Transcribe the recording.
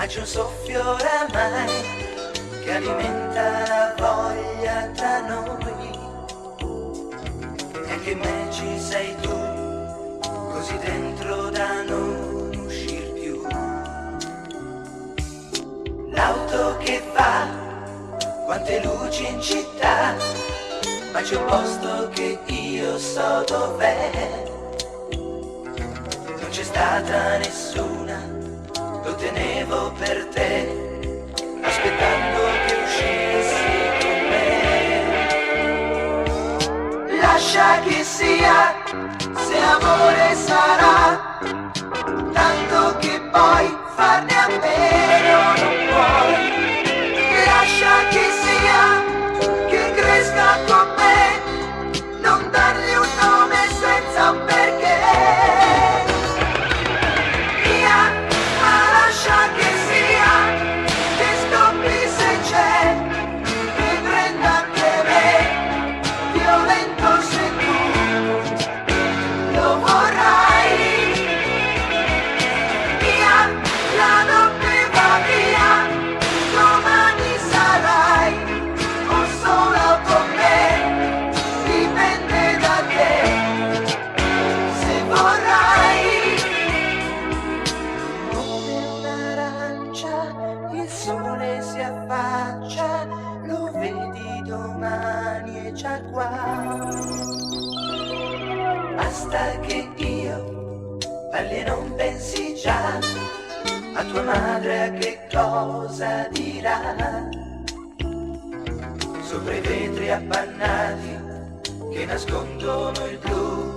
ma c'è un soffio oramai che alimenta la voglia tra noi. E anche in me ci sei tu, così dentro da non uscir più. L'auto che va, quante luci in città, ma c'è un posto che io so dov'è. Non c'è stata nessuna, lo tenevo per te, aspettando che uscissi con me. Lascia che sia, se amore sarà, tanto che poi farne a meno non puoi. Lascia che sia, che cresca con me, non dargli un nome senza un perché. Via, ma lascia che sia, che scopri se c'è, che prenda anche me, violento se tu lo vorrai. Via, la notte va via, domani sarai o solo con me, dipende da te, se vorrai. Come un'arancia il sole si affaccia, lo vedi domani è già qua. Basta che io parli e non pensi già a tua madre a che cosa dirà. Sopra i vetri appannati che nascondono il blu